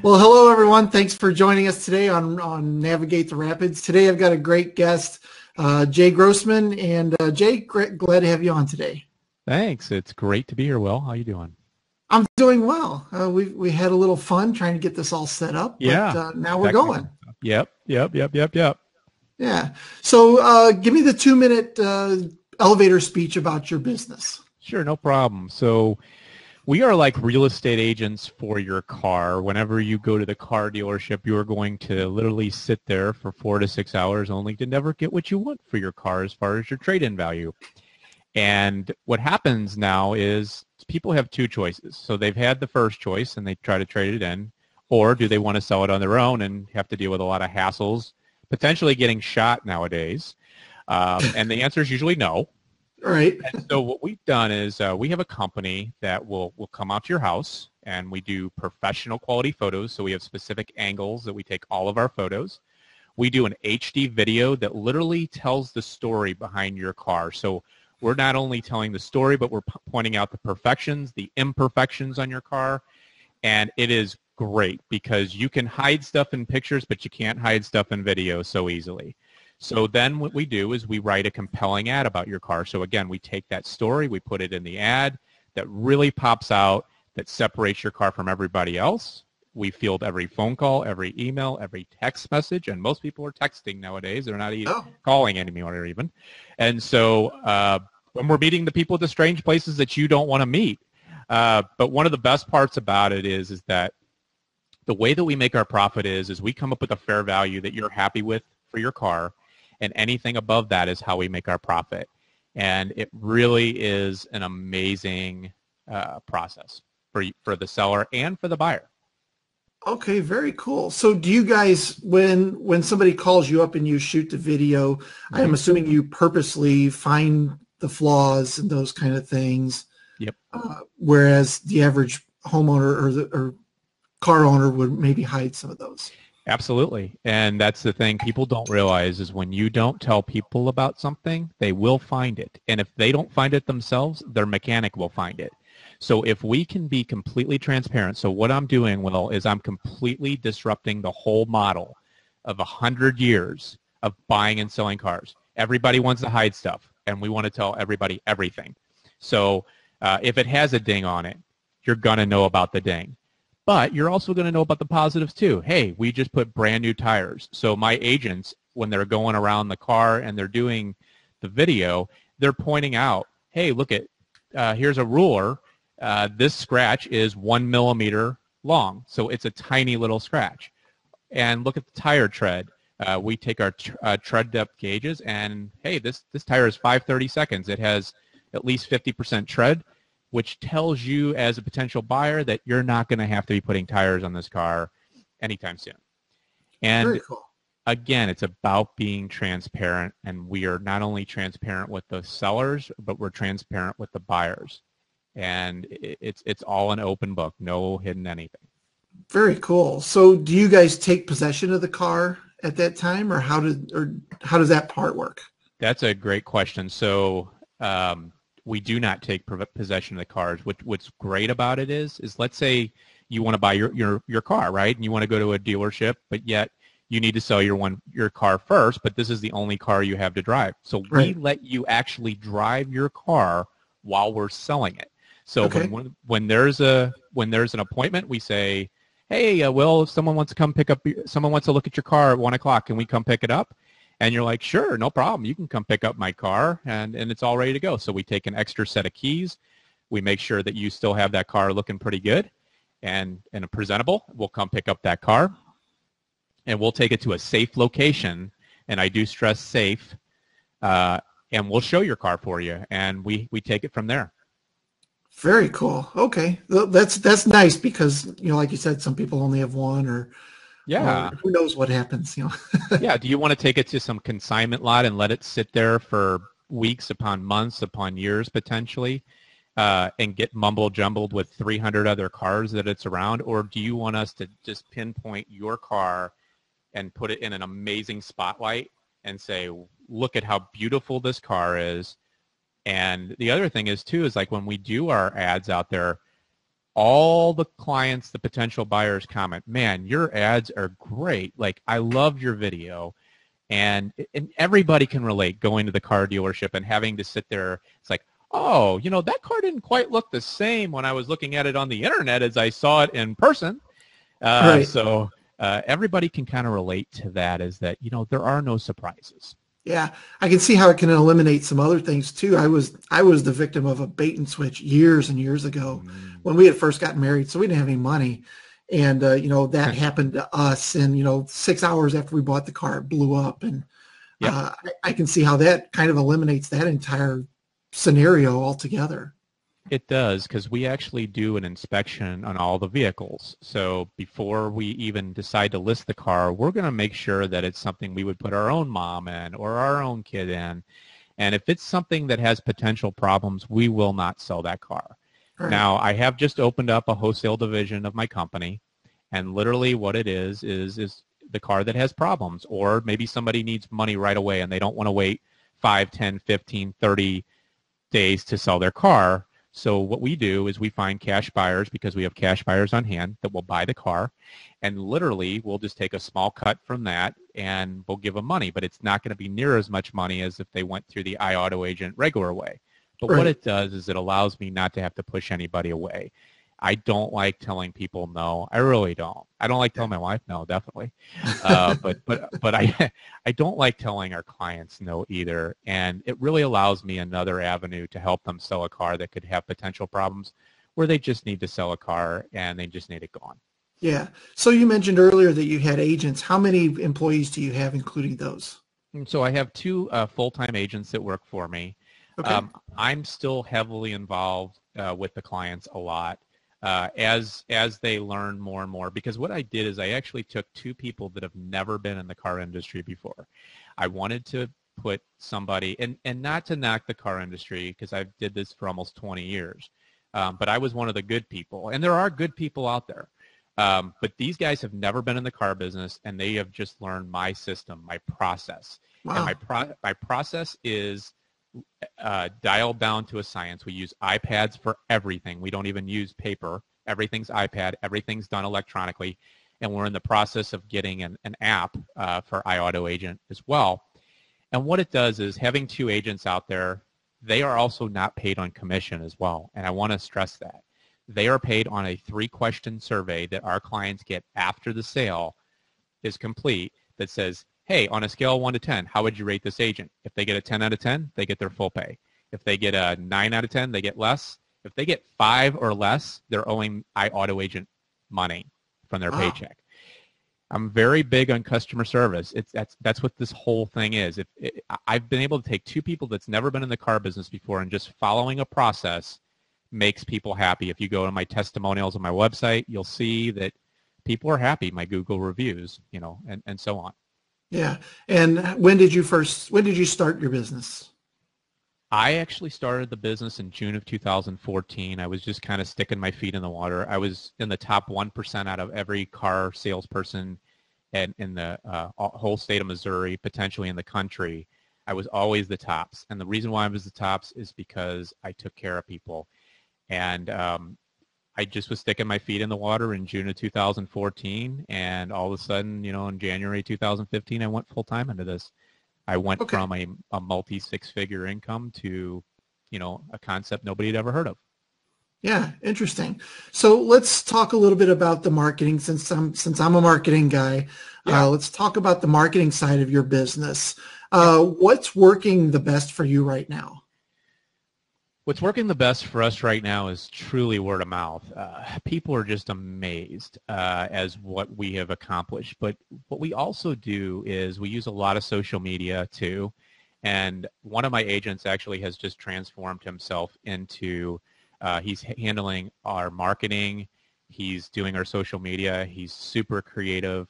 Well, hello everyone. Thanks for joining us today on Navigate the Rapids. Today I've got a great guest, Jay Grosman, and Jay, glad to have you on today. Thanks. It's great to be here, Will. How you doing? I'm doing well. We had a little fun trying to get this all set up, but Yeah. now we're Technical going. stuff. Yep. Yeah. So give me the 2-minute elevator speech about your business. Sure, no problem. So we are like real estate agents for your car. Whenever you go to the car dealership, you are going to literally sit there for 4 to 6 hours only to never get what you want for your car as far as your trade-in value. And what happens now is people have two choices. So they've had the first choice and they try to trade it in, or do they want to sell it on their own and have to deal with a lot of hassles, potentially getting shot nowadays? And the answer is usually no. All right. And so what we've done is we have a company that will come out to your house, and we do professional quality photos. So we have specific angles that we take all of our photos. We do an HD video that literally tells the story behind your car. So we're not only telling the story, but we're pointing out the perfections, the imperfections on your car. And it is great because you can hide stuff in pictures, but you can't hide stuff in video so easily. So then what we do is we write a compelling ad about your car. So again, we take that story, we put it in the ad that really pops out, that separates your car from everybody else. We field every phone call, every email, every text message, and most people are texting nowadays. They're not even calling anymore even. And so when we're meeting the people at the strange places that you don't want to meet. But one of the best parts about it is that the way that we make our profit is we come up with a fair value that you're happy with for your car, and anything above that is how we make our profit. And it really is an amazing process for the seller and for the buyer. Okay, very cool. So do you guys, when somebody calls you up and you shoot the video, I'm assuming you purposely find the flaws and those kind of things. Yep. Whereas the average homeowner or car owner would maybe hide some of those. Absolutely. And that's the thing people don't realize is when you don't tell people about something, they will find it. And if they don't find it themselves, their mechanic will find it. So if we can be completely transparent, so what I'm doing, Will, is I'm completely disrupting the whole model of 100 years of buying and selling cars. Everybody wants to hide stuff, and we want to tell everybody everything. So if it has a ding on it, you're going to know about the ding. But you're also going to know about the positives too. Hey, we just put brand new tires. So my agents, when they're going around the car and they're doing the video, they're pointing out, hey, look at, here's a ruler. This scratch is 1 millimeter long. So it's a tiny little scratch. And look at the tire tread. We take our tread depth gauges and, hey, this tire is 5/32. It has at least 50% tread, which tells you as a potential buyer that you're not going to have to be putting tires on this car anytime soon. And very cool. Again, it's about being transparent, and we are not only transparent with the sellers, but we're transparent with the buyers. And it's all an open book, no hidden anything. Very cool. So do you guys take possession of the car at that time, or how does that part work? That's a great question. So we do not take possession of the cars. What's great about it is let's say you want to buy your car, right? And you want to go to a dealership, but yet you need to sell your car first, but this is the only car you have to drive. So we let you actually drive your car while we're selling it. So when there's an appointment, we say, hey, Will, if someone wants to look at your car at 1 o'clock, can we come pick it up? And you're like, sure, no problem. You can come pick up my car, and it's all ready to go. So we take an extra set of keys. We make sure that you still have that car looking pretty good and presentable. We'll come pick up that car, and we'll take it to a safe location, and I do stress safe, and we'll show your car for you, and we take it from there. Very cool. Okay, that's nice because, like you said, some people only have one, or who knows what happens, Yeah. Do you want to take it to some consignment lot and let it sit there for weeks upon months upon years potentially and get mumble jumbled with 300 other cars that it's around? Or do you want us to just pinpoint your car and put it in an amazing spotlight and say, look at how beautiful this car is? And the other thing is too, is like when we do our ads out there, all the clients, the potential buyers comment, man, your ads are great. Like, I love your video. And everybody can relate going to the car dealership and having to sit there. It's like, oh, that car didn't quite look the same when I was looking at it on the internet as I saw it in person. Right. So everybody can kind of relate to that, is that, there are no surprises. Yeah, I can see how it can eliminate some other things too. I was the victim of a bait and switch years and years ago Mm. when we had first gotten married, so we didn't have any money, and that happened to us. And 6 hours after we bought the car, it blew up, and Yep. I can see how that kind of eliminates that entire scenario altogether. It does, because we actually do an inspection on all the vehicles. So before we even decide to list the car, we're going to make sure that it's something we would put our own mom in or our own kid in. And if it's something that has potential problems, we will not sell that car. All right. Now, I have just opened up a wholesale division of my company, and literally what it is the car that has problems, or maybe somebody needs money right away and they don't want to wait 5, 10, 15, 30 days to sell their car. So what we do is we find cash buyers, because we have cash buyers on hand that will buy the car, and literally we'll just take a small cut from that and we'll give them money, but it's not going to be near as much money as if they went through the iAutoAgent regular way. But what Right. it does is it allows me not to have to push anybody away. I don't like telling people no. I really don't. I don't like telling my wife no, definitely. But I don't like telling our clients no either. And it really allows me another avenue to help them sell a car that could have potential problems, where they just need to sell a car and they just need it gone. Yeah. So you mentioned earlier that you had agents. How many employees do you have, including those? And so I have two full-time agents that work for me. Okay. I'm still heavily involved with the clients a lot. As they learn more and more, because what I did is I actually took two people that have never been in the car industry before. I wanted to put somebody, and not to knock the car industry, because I did this for almost 20 years, but I was one of the good people, and there are good people out there. But these guys have never been in the car business, and they have just learned my system, my process. And Wow. my process is dialed down to a science. We use iPads for everything. We don't even use paper. Everything's iPad. Everything's done electronically. And we're in the process of getting an app for iAutoAgent as well. And what it does is, having two agents out there, they are also not paid on commission as well. And I want to stress that. They are paid on a 3-question survey that our clients get after the sale is complete, that says, hey, on a scale of 1 to 10, how would you rate this agent? If they get a 10 out of 10, they get their full pay. If they get a 9 out of 10, they get less. If they get 5 or less, they're owing iAutoAgent money from their Wow. paycheck. I'm very big on customer service. That's what this whole thing is. I've been able to take two people that's never been in the car business before, and just following a process makes people happy. If you go to my testimonials on my website, you'll see that people are happy, my Google reviews, and so on. Yeah. And when did you start your business? I actually started the business in June of 2014. I was just kind of sticking my feet in the water. I was in the top 1% out of every car salesperson in the whole state of Missouri, potentially in the country. I was always the tops. And the reason why I was the tops is because I took care of people. And I just was sticking my feet in the water in June of 2014. And all of a sudden, in January 2015, I went full-time into this. I went Okay. from a multi-6-figure income to, a concept nobody had ever heard of. Yeah, interesting. So let's talk a little bit about the marketing, since I'm a marketing guy. Yeah. Let's talk about the marketing side of your business. Yeah. What's working the best for you right now? What's working the best for us right now is truly word of mouth. People are just amazed as what we have accomplished. But what we also do is we use a lot of social media too. And one of my agents actually has just transformed himself into, he's handling our marketing. He's doing our social media. He's super creative.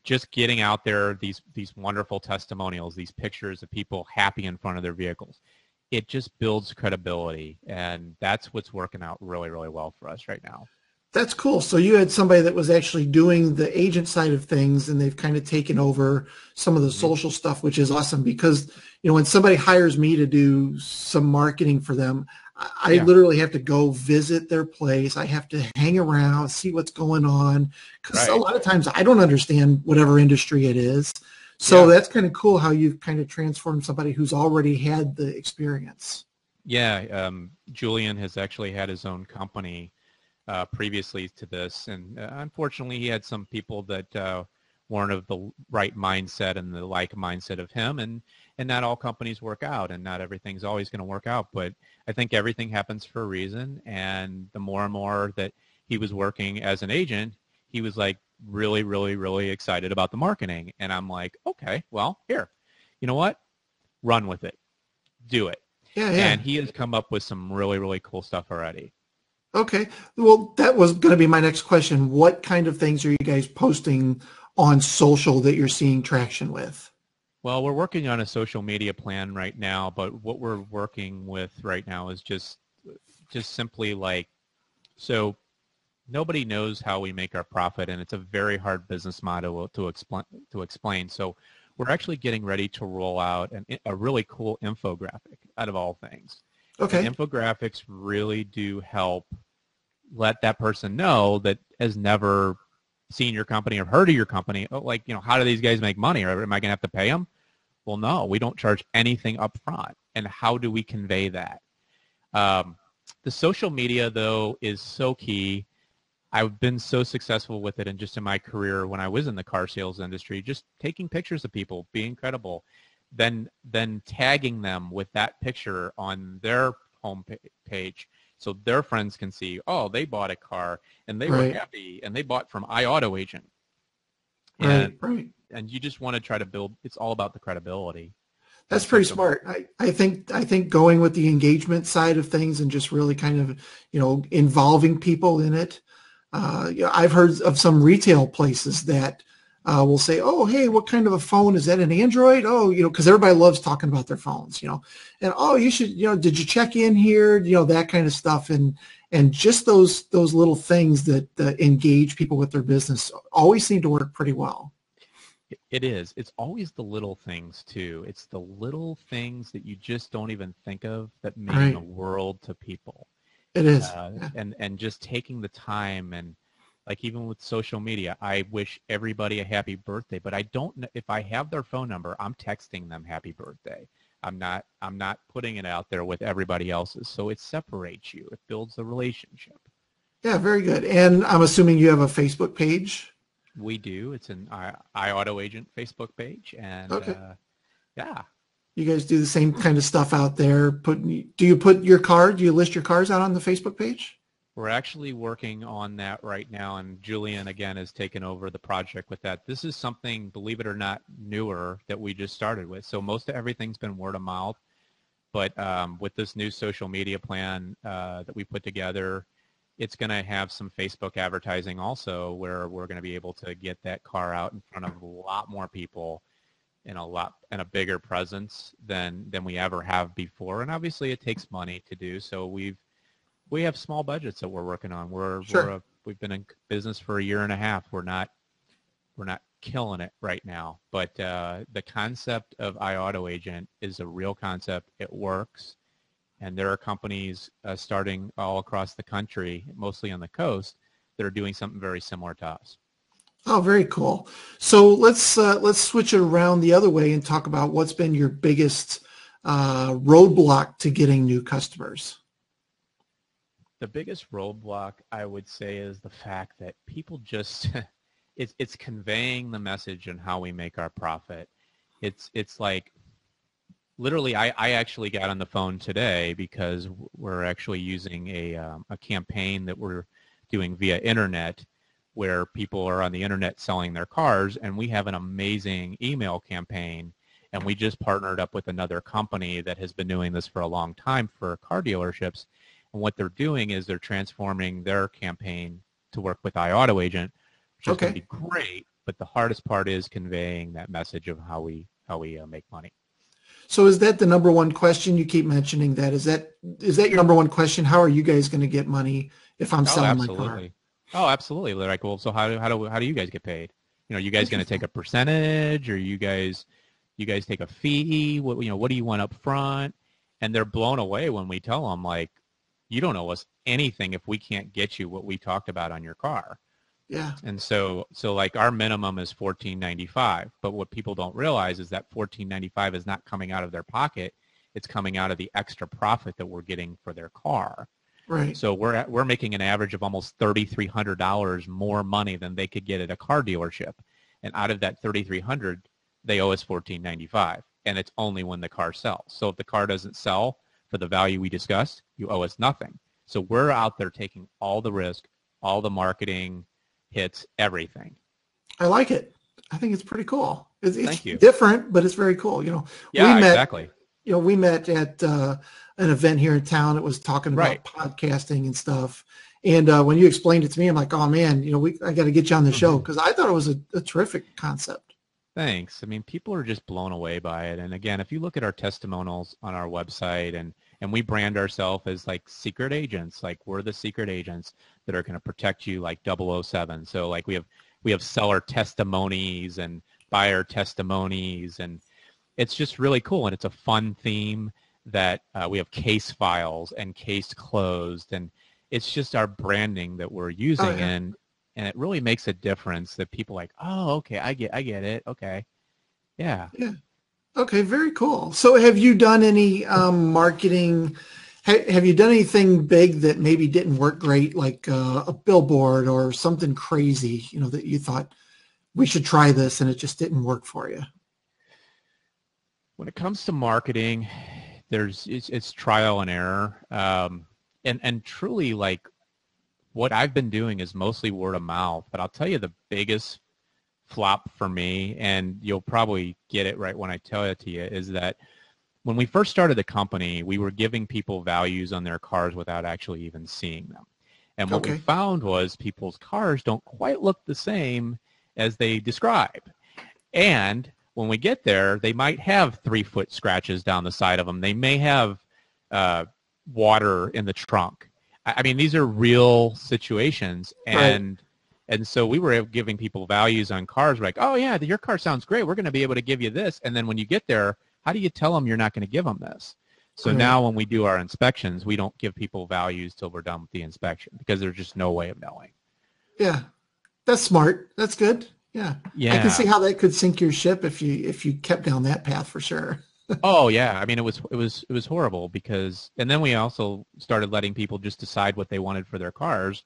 Just getting out there these wonderful testimonials, these pictures of people happy in front of their vehicles. It just builds credibility, and that's what's working out really, really well for us right now. That's cool. So you had somebody that was actually doing the agent side of things, and they've kind of taken over some of the Mm-hmm. social stuff, which is awesome, because when somebody hires me to do some marketing for them, I Yeah, literally have to go visit their place. I have to hang around, see what's going on, because a right. lot of times I don't understand whatever industry it is. So Yeah, that's kind of cool how you've kind of transformed somebody who's already had the experience. yeah. Julian has actually had his own company previously to this, and unfortunately, he had some people that weren't of the right mindset and the like mindset of him, and not all companies work out, and not everything's always going to work out. But I think everything happens for a reason, and the more and more that he was working as an agent, he was like really, really, really excited about the marketing, and I'm like, okay, well, here, you know what? Run with it, do it, Yeah, yeah. and he has come up with some really, really cool stuff already. Okay. Well, that was going to be my next question. What kind of things are you guys posting on social that you're seeing traction with? Well, we're working on a social media plan right now, but what we're working with right now is just simply like, so nobody knows how we make our profit, and it's a very hard business model to explain. So we're actually getting ready to roll out a really cool infographic out of all things. And Okay. infographics really do help let that person know that has never seen your company or heard of your company. Oh, like, how do these guys make money? Or am I going to have to pay them? Well, no, we don't charge anything up front. And how do we convey that? Um, the social media, though, is so key. I've been so successful with it, and just in my career when I was in the car sales industry, just taking pictures of people, being credible, then tagging them with that picture on their home page so their friends can see, oh, they bought a car and they were Right. happy and they bought from iAutoAgent. And Right. Right. and you just want to try to build. It's all about the credibility on That's pretty social smart. media. I think going with the engagement side of things and just really kind of, involving people in it. I've heard of some retail places that will say, "Oh, hey, what kind of a phone is that? An Android?" Oh, because everybody loves talking about their phones, and oh, you should, did you check in here? That kind of stuff, and just those little things that engage people with their business always seem to work pretty well. It is. It's always the little things too. It's the little things that you just don't even think of that mean the Right. world to people. It is. Yeah. And just taking the time, and like even with social media, I wish everybody a happy birthday, but I don't know if I have their phone number, I'm texting them happy birthday. I'm not putting it out there with everybody else's. So it separates you. It builds the relationship. Yeah, very good. And I'm assuming you have a Facebook page. We do. It's an iAutoAgent Facebook page, and Okay. yeah, You guys do the same kind of stuff out there. Do you put your car? Do you list your cars out on the Facebook page? we're actually working on that right now, and Julian again has taken over the project with that. This is something, believe it or not, newer that we just started with. So most of everything's been word of mouth, but with this new social media plan that we put together, it's going to have some Facebook advertising also, where we're going to be able to get that car out in front of a lot more people in a bigger presence than we ever have before. And obviously, it takes money to do. So we have small budgets that we're working on. Sure. We've been in business for a year and a half. We're not killing it right now, but the concept of iAutoAgent is a real concept. It works, and there are companies starting all across the country, mostly on the coast, that are doing something very similar to us. Oh, very cool. So let's switch it around the other way and talk about what's been your biggest roadblock to getting new customers. The biggest roadblock, I would say, is the fact that people just it's conveying the message and how we make our profit. It's like literally, I actually got on the phone today because we're actually using a campaign that we're doing via internet, where people are on the internet selling their cars, and we have an amazing email campaign, and we just partnered up with another company that has been doing this for a long time for car dealerships. And what they're doing is they're transforming their campaign to work with iAutoAgent, which is going to Okay. be great. But the hardest part is conveying that message of how we make money. So is that the number one question you keep mentioning that? Is that your number one question? How are you guys going to get money if I'm Oh, selling my car? absolutely. Oh, absolutely. They're like, well, so how do you guys get paid? You guys going to take Interesting. a percentage, or you guys take a fee? What do you want up front? And they're blown away when we tell them, like, you don't owe us anything if we can't get you what we talked about on your car. Yeah. And so like our minimum is $14.95, but what people don't realize is that $14.95 is not coming out of their pocket. It's coming out of the extra profit that we're getting for their car. Right. So we're making an average of almost $3,300 more money than they could get at a car dealership. And out of that $3,300, they owe us $14.95, and it's only when the car sells. So if the car doesn't sell for the value we discussed, you owe us nothing. So we're out there taking all the risk, all the marketing hits, everything. I like it. I think it's pretty cool. It's Thank you. different, but it's very cool. Yeah, exactly. We met at an event here in town that was talking about Right. podcasting and stuff. And when you explained it to me, I'm like, oh man, I got to get you on the show, because I thought it was a terrific concept. Thanks. I mean, people are just blown away by it. And again, if you look at our testimonials on our website, and we brand ourselves as like secret agents, like we're the secret agents that are going to protect you like 007. So like we have seller testimonies and buyer testimonies, and it's just really cool. And it's a fun theme that we have case files and case closed, and it's just our branding that we're using. Oh, yeah. And it really makes a difference that people like, oh, okay, I get it. Okay. Yeah. Yeah. Okay. Very cool. So have you done any marketing? Have you done anything big that maybe didn't work great, like a billboard or something crazy, that you thought we should try this and it just didn't work for you? When it comes to marketing, it's trial and error. And truly, like, what I've been doing is mostly word of mouth. But I'll tell you the biggest flop for me, and you'll probably get it right when I tell it to you, is that when we first started the company, we were giving people values on their cars without actually even seeing them. And what we found was people's cars don't quite look the same as they describe. And when we get there, they might have 3-foot scratches down the side of them. They may have water in the trunk. I mean, these are real situations, and so we were giving people values on cars. We're like, oh yeah, your car sounds great. We're going to be able to give you this. And then when you get there, how do you tell them you're not going to give them this? So now when we do our inspections, we don't give people values till we're done with the inspection, because there's just no way of knowing. Yeah, that's smart. That's good. Yeah. I can see how that could sink your ship if you kept down that path, for sure. Oh yeah, I mean it was horrible, because, and then we also started letting people just decide what they wanted for their cars,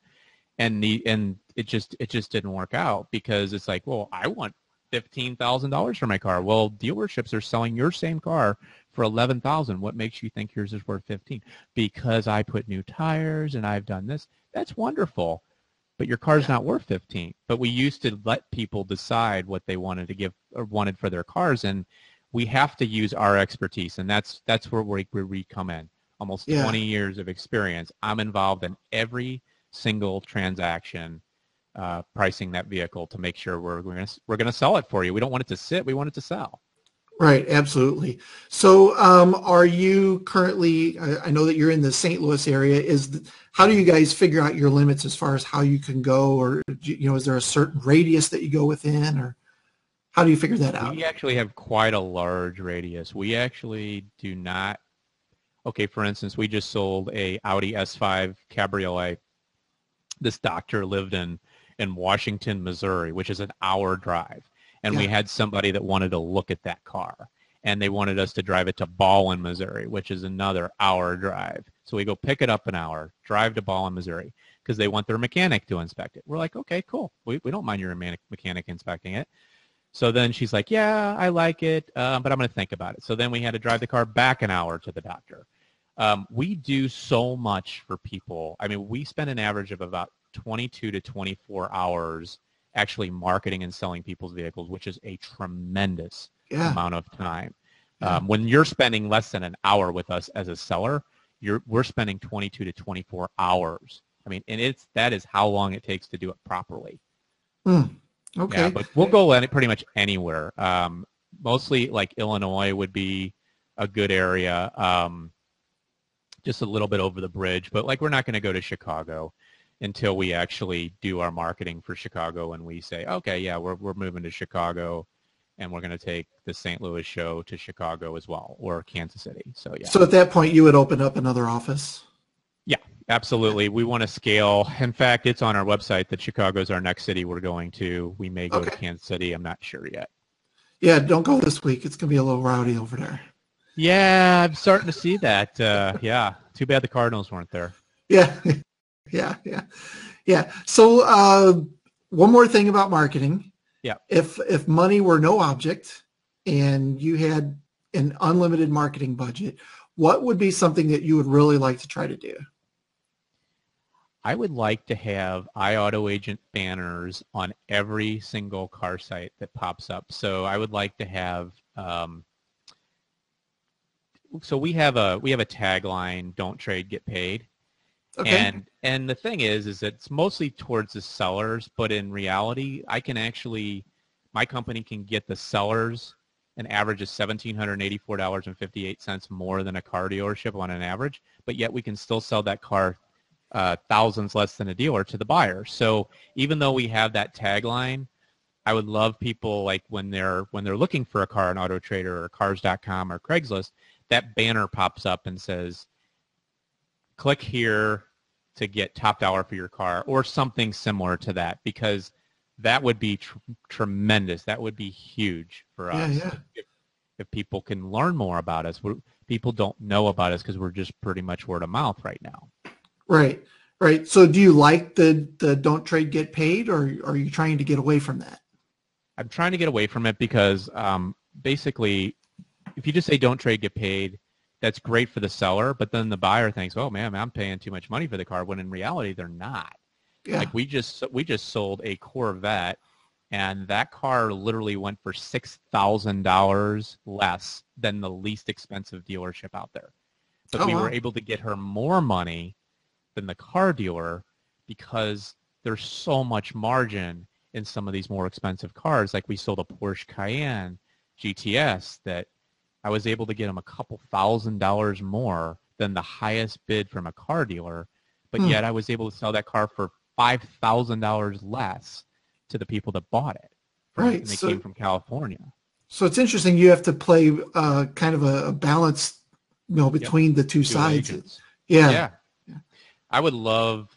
and it just didn't work out, because it's like, well, I want $15,000 for my car. Well, dealerships are selling your same car for $11,000. What makes you think yours is worth 15? Because I put new tires and I've done this. That's wonderful, but your car's not worth 15. But we used to let people decide what they wanted to give or wanted for their cars, and we have to use our expertise, and that's where we come in. Almost 20 years of experience. I'm involved in every single transaction, pricing that vehicle to make sure we're going to sell it for you. We don't want it to sit. We want it to sell. Right, absolutely. So, are you currently? I know that you're in the St. Louis area. How do you guys figure out your limits as far as how you can go, or is there a certain radius that you go within, or how do you figure that out? We actually have quite a large radius. We actually do not. Okay, for instance, we just sold a Audi S5 Cabriolet. This doctor lived in Washington, Missouri, which is an hour drive. And we had somebody that wanted to look at that car. And they wanted us to drive it to Ballin, Missouri, which is another hour drive. So we go pick it up an hour, drive to Ballin, Missouri, because they want their mechanic to inspect it. We're like, okay, cool. We don't mind your mechanic inspecting it. So then she's like, yeah, I like it, but I'm going to think about it. So then we had to drive the car back an hour to the doctor. We do so much for people. I mean, we spend an average of about 22 to 24 hours actually marketing and selling people's vehicles, which is a tremendous amount of time. When you're spending less than an hour with us as a seller, we're spending 22 to 24 hours. I mean, and that is how long it takes to do it properly. Okay. Yeah, but we'll go pretty much anywhere. Mostly like Illinois would be a good area, just a little bit over the bridge. But like we're not going to go to Chicago until we actually do our marketing for Chicago, and we say, okay, yeah, we're moving to Chicago, and we're going to take the St. Louis show to Chicago as well, or Kansas City. So yeah. So at that point, you would open up another office? Yeah. Absolutely. We want to scale. In fact, it's on our website that Chicago's our next city we're going to. We may go to Okay. Kansas City. I'm not sure yet. Yeah, don't go this week. It's going to be a little rowdy over there. Yeah, I'm starting to see that. Yeah. Too bad the Cardinals weren't there. Yeah. Yeah. So one more thing about marketing. Yeah. If money were no object and you had an unlimited marketing budget, what would be something that you would really like to try to do? I would like to have iAutoAgent banners on every single car site that pops up. So I would like to have so we have a tagline, don't trade, get paid. Okay. And the thing is it's mostly towards the sellers, but in reality, my company can get the sellers an average of $1,784.58 more than a car dealership on an average, but yet we can still sell that car thousands less than a dealer to the buyer. So even though we have that tagline, I would love people like when they're looking for a car on AutoTrader or Cars.com or Craigslist, that banner pops up and says, click here to get top dollar for your car or something similar to that, because that would be tremendous. That would be huge for us. Yeah. If people can learn more about us. People don't know about us because we're just pretty much word of mouth right now. Right. So do you like the don't trade, get paid, or are you trying to get away from that? I'm trying to get away from it because basically, if you just say don't trade, get paid, that's great for the seller, but then the buyer thinks, oh man, I'm paying too much money for the car, when in reality they're not. Yeah. Like we just sold a Corvette, and that car literally went for $6,000 less than the least expensive dealership out there. But we were able to get her more money than the car dealer because there's so much margin in some of these more expensive cars. Like we sold a Porsche Cayenne GTS that I was able to get them a couple $1,000s more than the highest bid from a car dealer, but yet I was able to sell that car for $5,000 less to the people that bought it. Right. And they came from California. So it's interesting. You have to play kind of a balance, between the two sides. Agents. Yeah. I would love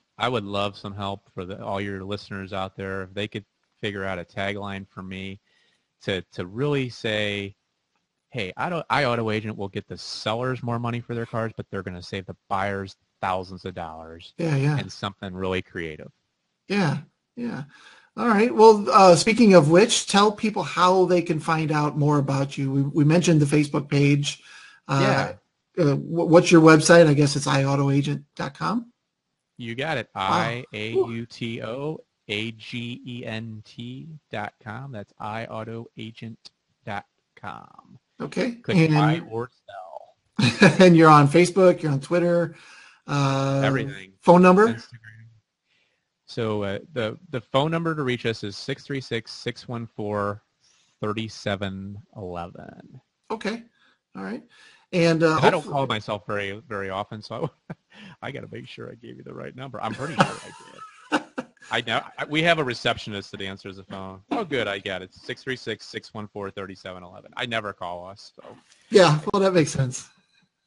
some help for all your listeners out there. If they could figure out a tagline for me to really say, hey, iAutoAgent will get the sellers more money for their cars, but they're going to save the buyers thousands of dollars. Yeah. And something really creative. Yeah. All right. Well, speaking of which, tell people how they can find out more about you. We mentioned the Facebook page. What's your website? I guess it's iAutoAgent.com. You got it. iAutoAgent.com. That's iAutoAgent.com. Okay. Click buy or sell. And you're on Facebook, you're on Twitter. Everything. Phone number? Instagram. So the phone number to reach us is 636-614-3711. Okay. All right. And I don't call myself very, very often, so I got to make sure I gave you the right number. I'm pretty sure I did. We have a receptionist that answers the phone. Oh, good, I get it. 636-614-3711. I never call us. So. Yeah, well, that makes sense.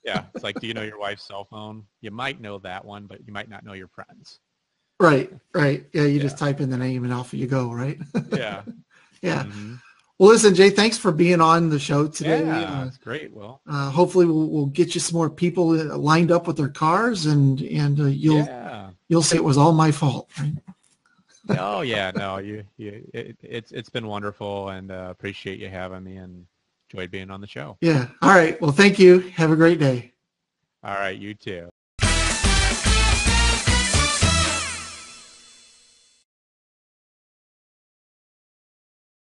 Yeah, it's like, do you know your wife's cell phone? You might know that one, but you might not know your friends. Right. Yeah, you just type in the name and off you go, right? Yeah. Yeah. Mm-hmm. Well, listen, Jay, thanks for being on the show today. Yeah, that's great. Well, hopefully we'll get you some more people lined up with their cars, and you'll say it was all my fault, right? Oh yeah, no, it's been wonderful, and appreciate you having me, and enjoyed being on the show. Yeah. All right. Well, thank you. Have a great day. All right, you too.